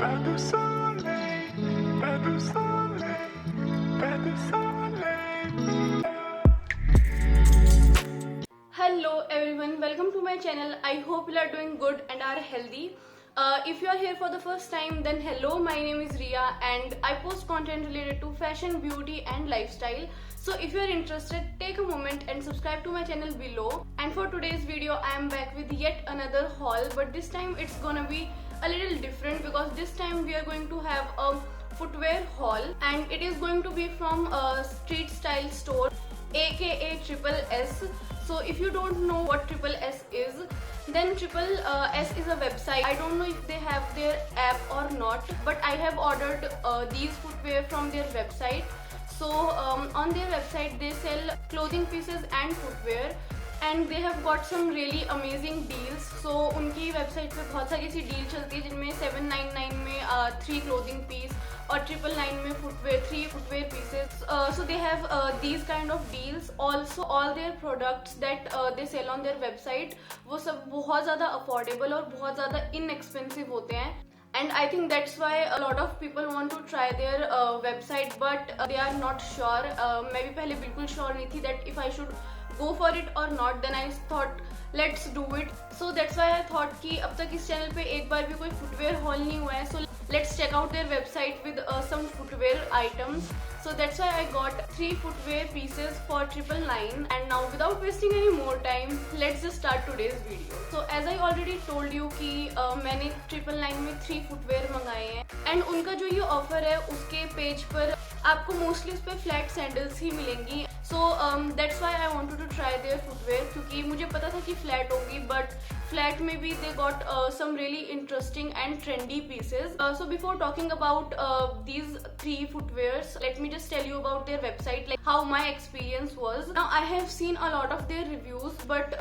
Pas de soleil, pas de soleil, pas de soleil. Hello everyone, welcome to my channel. I hope you are doing good and are healthy. If you are here for the first time, then hello, my name is Ria and I post content related to fashion, beauty and lifestyle. So if you are interested, take a moment and subscribe to my channel below. And for today's video, I am back with yet another haul, but this time it's gonna be a little different because this time we are going to have a footwear haul and it is going to be from a street style store, aka Triple S. So if you don't know what Triple S is, then Triple S is a website. I don't know if they have their app or not, but I have ordered these footwear from their website. So on their website they sell clothing pieces and footwear and they have got some really amazing deals. So उनकी website पे बहुत सारी ऐसी deal चलती है जिनमें 799 में 3 clothing piece और 999 में footwear 3 footwear pieces. So they have these kind of deals. Also all their products that they sell on their website वो सब बहुत ज़्यादा affordable और बहुत ज़्यादा inexpensive होते हैं. And I think that's why a lot of people want to try their website but they are not sure. मैं भी पहले बिल्कुल sure नहीं थी that if I should go for it or not. Then I thought let's do it. So that's why I thought कि अब तक इस चैनल पे एक बार भी कोई footwear haul नहीं हुआ है. So let's check out their website with some footwear items. So that's why I got 3 footwear pieces for 999. And now without wasting any more time, let's just start today's video. So as I already told you कि मैंने 999 में 3 footwear मंगाए हैं and उनका जो ये offer है उसके पेज पर आपको मोस्टली उस पर फ्लैट सैंडल्स ही मिलेंगी. So that's why I wanted to try their footwear क्योंकि मुझे पता था कि फ्लैट होगी बट फ्लैट में भी they got some really interesting and trendy pieces. So before talking about these 3 footwears, let me just tell you about their website, like how my experience was. Now I have seen a lot of their reviews but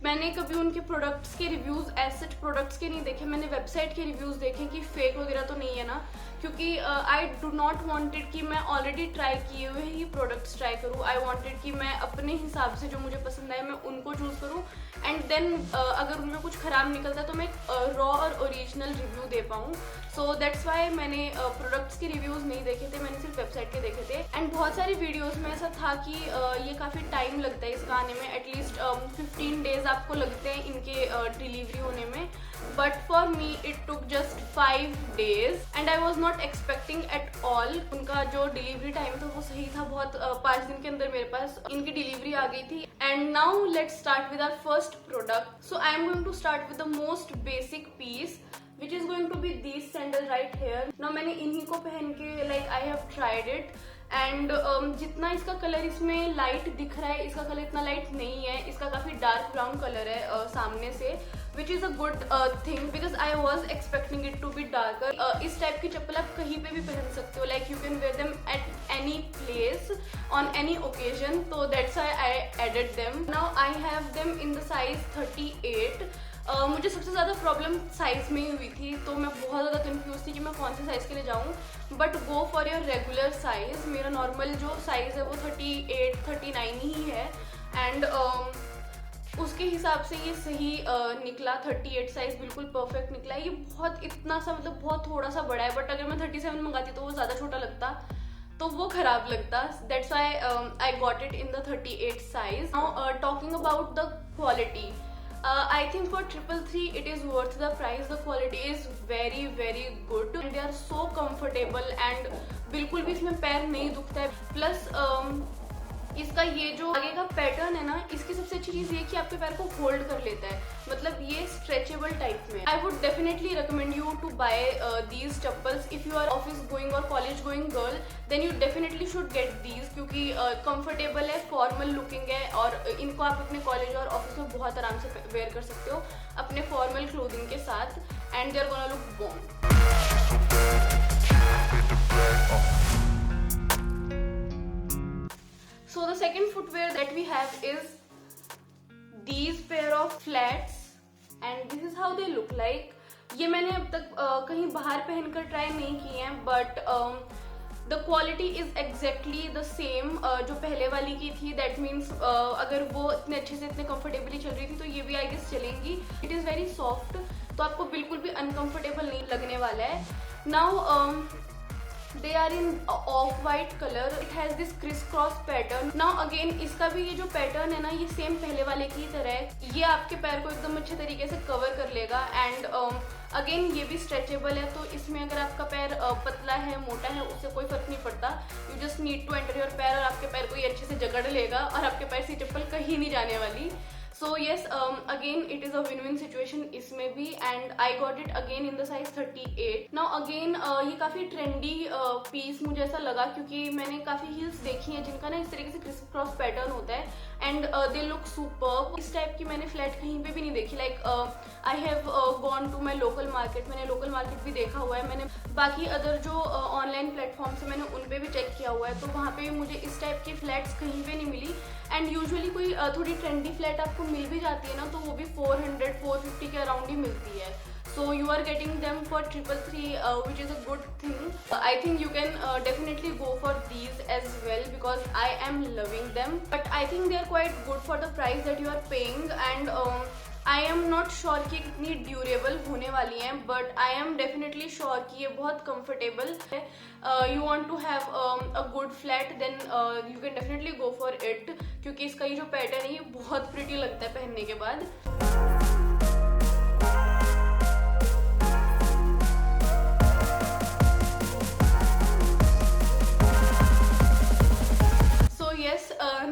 मैंने कभी उनके products के reviews asset products के नहीं देखे. मैंने website के reviews देखे कि फेक वगैरह तो नहीं है ना, क्योंकि आई डू नॉट वांटेड कि मैं ऑलरेडी ट्राई किए हुए ही प्रोडक्ट्स ट्राई करूँ. आई वांटेड कि मैं अपने हिसाब से जो मुझे पसंद आए मैं उनको चूज़ करूँ एंड देन अगर उनमें कुछ ख़राब निकलता है तो मैं रॉ और ओरिजिनल रिव्यू दे पाऊँ. सो दैट्स वाई मैंने प्रोडक्ट्स के रिव्यूज़ नहीं देखे थे, मैंने सिर्फ वेबसाइट के देखे थे. एंड बहुत सारी वीडियोज़ में ऐसा था कि ये काफ़ी टाइम लगता है इसका आने में. एटलीस्ट 15 डेज आपको लगते हैं इनके डिलीवरी होने में. But for me it took just 5 days and I was not expecting at all. उनका जो डिलीवरी टाइम था वो सही था, बहुत 5 दिन के अंदर मेरे पास इनकी डिलीवरी आ गई थी. And now let's start with our first product. So I am going to start with the most basic piece which is going to be these sandal right here. Now मैंने इन्हीं को पहन के like I have tried it and जितना इसका colour इसमें light दिख रहा है इसका कलर इतना लाइट नहीं है. इसका काफ़ी डार्क ब्राउन कलर है सामने से, which is a good thing because I was expecting it to be darker. इस टाइप की चप्पल आप कहीं पे भी पहन सकते हो, like you can wear them at any place on any occasion. So that's why I added them. Now I have them in the size 38. मुझे सबसे ज़्यादा प्रॉब्लम साइज़ में ही हुई थी तो मैं बहुत ज़्यादा कंफ्यूज थी कि मैं कौन से साइज़ के लिए जाऊँ. But go for your regular size. मेरा नॉर्मल जो साइज़ है वो 38 39 ही है एंड उसके हिसाब से ये सही निकला. 38 साइज़ बिल्कुल परफेक्ट निकला. ये बहुत इतना सा मतलब बहुत थोड़ा सा बड़ा है बट अगर मैं 37 मंगाती तो वो ज़्यादा छोटा लगता तो वो खराब लगता. That's why I got it in the 38 size. Now talking about the quality, I think for 333 it is worth the price. The quality is very very good and they are so comfortable and बिल्कुल भी इसमें पैर नहीं दुखता है. Plus इसका ये जो आगे का पैटर्न है ना, इसकी सबसे अच्छी चीज़ ये कि आपके पैर को होल्ड कर लेता है, मतलब ये स्ट्रेचेबल टाइप में. I would definitely recommend you to buy these chappals if you are office going और college going girl. Then you definitely should get these क्योंकि कंफर्टेबल है, फॉर्मल लुकिंग है और इनको आप अपने कॉलेज और ऑफिस में बहुत आराम से वेयर कर सकते हो अपने फॉर्मल क्लोथिंग के साथ and they are gonna look bond. So the second footwear that we have is these pair of flats and this is how they look like. ये मैंने अब तक कहीं बाहर पहनकर ट्राई नहीं किए हैं but the quality is exactly the same जो पहले वाली की थी. दैट मीन्स अगर वो इतने अच्छे से इतने कंफर्टेबली चल रही थी तो ये भी आई गेस चलेंगी. इट इज़ वेरी सॉफ्ट तो आपको बिल्कुल भी अनकंफर्टेबल नहीं लगने वाला है. Now they are in off white color. It has this crisscross pattern. Now again इसका भी ये जो पैटर्न है ना, ये सेम पहले वाले की तरह है. ये आपके पैर को एकदम अच्छे तरीके से कवर कर लेगा. एंड अगेन ये भी स्ट्रेचेबल है, तो इसमें अगर आपका पैर पतला है, मोटा है, उससे कोई फर्क नहीं पड़ता. You just need to enter your पैर और आपके पैर को ये अच्छे से जकड़ लेगा और आपके पैर से चप्पल कहीं नहीं जाने वाली. So yes, again it is a win-win situation इसमें भी. And I got it again in the size 38. Now again ये काफ़ी ट्रेंडी पीस मुझे ऐसा लगा, क्योंकि मैंने काफ़ी हील्स देखी हैं जिनका ना इस तरीके से क्रिस क्रॉस पैटर्न होता है. And they look superb. इस टाइप की मैंने फ्लैट कहीं पे भी नहीं देखी. Like I have gone to my local market. मैंने लोकल मार्केट भी देखा हुआ है. मैंने बाकी अदर जो ऑनलाइन प्लेटफॉर्म्स है मैंने उन पे भी चेक किया हुआ है, तो वहाँ पे भी मुझे इस टाइप की फ्लैट्स कहीं पे नहीं मिली. एंड यूजुअली कोई थोड़ी ट्रेंडी फ्लैट आपको मिल भी जाती है ना, तो वो भी 400-450 के अराउंड ही मिलती है. So you are getting them for 333, which is a good thing. I think you can definitely go for these as well because I am loving them. But I think they are quite good for the price that you are paying. And I am not sure कि कितनी durable होने वाली हैं, but I am definitely sure कि ये बहुत comfortable है. You want to have a good flat, then you can definitely go for it, क्योंकि इसका ये जो पैटर्न है ये बहुत pretty लगता है पहनने के बाद.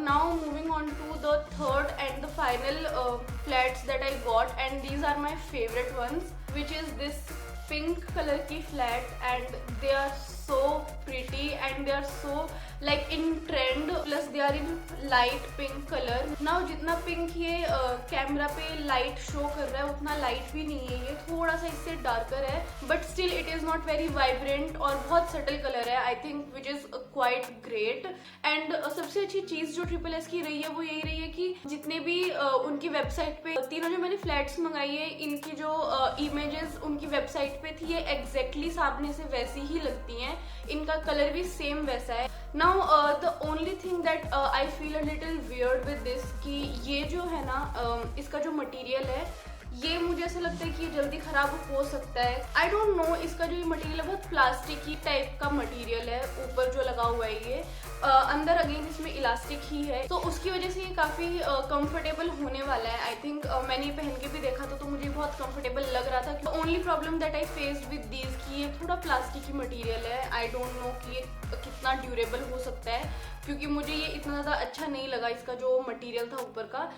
Now moving on to the third and the final flats that I got, and these are my favorite ones, which is this pink color की flat. And they are so pretty and they are so like in trend, plus they are in light pink color. Now जितना pink ये camera पे light show कर रहा है उतना light भी नहीं है, ये थोड़ा सा इससे darker है, but still it is not very vibrant और बहुत subtle color है, I think, which is quite great. And सबसे अच्छी चीज जो ट्रिपल एस की रही है वो यही रही है कि जितने भी उनकी वेबसाइट पे तीनों जो मैंने फ्लैट्स मंगाई है, इनकी जो इमेजेस उनकी वेबसाइट पे थी, ये एग्जैक्टली सामने से वैसी ही लगती हैं. इनका कलर भी सेम वैसा है. Now the only thing that I feel a little weird with this कि ये जो है ना इसका जो मटेरियल है ये मुझे ऐसा लगता है कि ये जल्दी खराब हो सकता है. आई डोंट नो, इसका जो ये मटेरियल है बहुत प्लास्टिक ही टाइप का मटेरियल है. ऊपर जो लगा हुआ है ये अंदर अगेन इसमें इलास्टिक ही है, तो उसकी वजह से ये काफ़ी कंफर्टेबल होने वाला है. आई थिंक मैंने पहन के भी देखा तो मुझे बहुत कंफर्टेबल लग रहा था. Only problem that I faced with these कि ये थोड़ा प्लास्टिक ही मटेरियल है. आई डोंट नो कि ये कितना ड्यूरेबल हो सकता है, क्योंकि मुझे ये इतना ज़्यादा अच्छा नहीं लगा इसका जो मटेरियल था ऊपर का.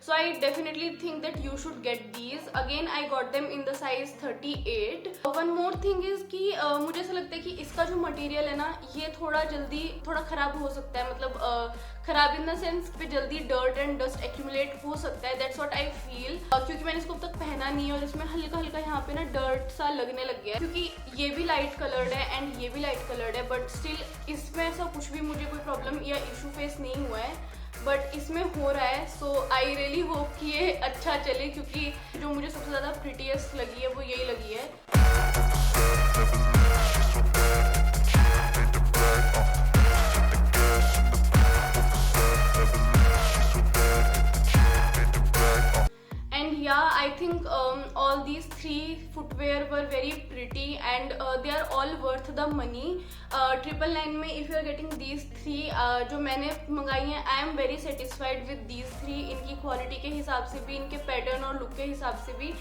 So I definitely think that you should get these. Again I got them in the size 38. One more thing is कि मुझे ऐसा लगता है कि इसका जो मटेरियल है ना ये थोड़ा खराब हो सकता है. मतलब खराब इन द सेंस पे जल्दी डर्ट एंड डस्ट एक्यूमुलेट हो सकता है. दैट्स व्हाट आई फील, क्योंकि मैंने इसको अब तक पहना नहीं है और इसमें हल्का हल्का यहाँ पे ना डर्ट सा लगने लग गया है, क्योंकि ये भी लाइट कलर्ड है एंड ये भी लाइट कलर्ड है. बट स्टिल इसमें ऐसा कुछ भी मुझे कोई प्रॉब्लम या इशू फेस नहीं हुआ है, बट इसमें हो रहा है. सो आई रियली होप कि ये अच्छा चले, क्योंकि जो मुझे सबसे ज़्यादा प्रिटीएस्ट लगी है वो यही लगी है. Yeah, I think all these three footwear were very pretty and they are all worth the money. 999 में if you are getting these three जो मैंने मंगाई हैं, I am very satisfied with these three. इनकी क्वालिटी के हिसाब से भी, इनके पैटर्न और लुक के हिसाब से भी,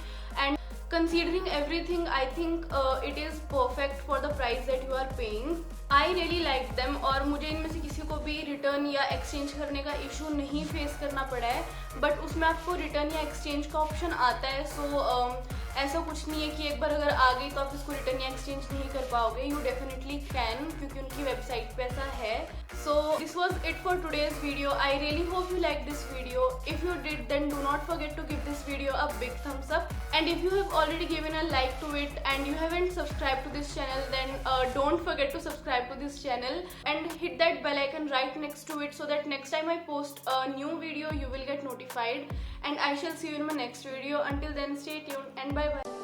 and considering everything, I think it is perfect for the price that you are paying. I really like them और मुझे इनमें से किसी को भी रिटर्न या एक्सचेंज करने का इशू नहीं फेस करना पड़ा है. बट उसमें आपको रिटर्न या एक्सचेंज का ऑप्शन आता है. सो ऐसा कुछ नहीं है कि एक बार अगर आ गई तो आप इसको रिटर्न या एक्सचेंज नहीं कर पाओगे. यू डेफिनेटली कैन, क्योंकि उनकी वेबसाइट पे ऐसा है. So this was it for today's video. I really hope you like this video. If you did then do not forget to give this video a big thumbs up. And if you have already given a like to it and you haven't subscribed to this channel, then don't forget to subscribe to this channel and hit that bell icon right next to it, so that next time I post a new video you will get notified. And I shall see you in my next video. Until then, stay tuned and bye bye.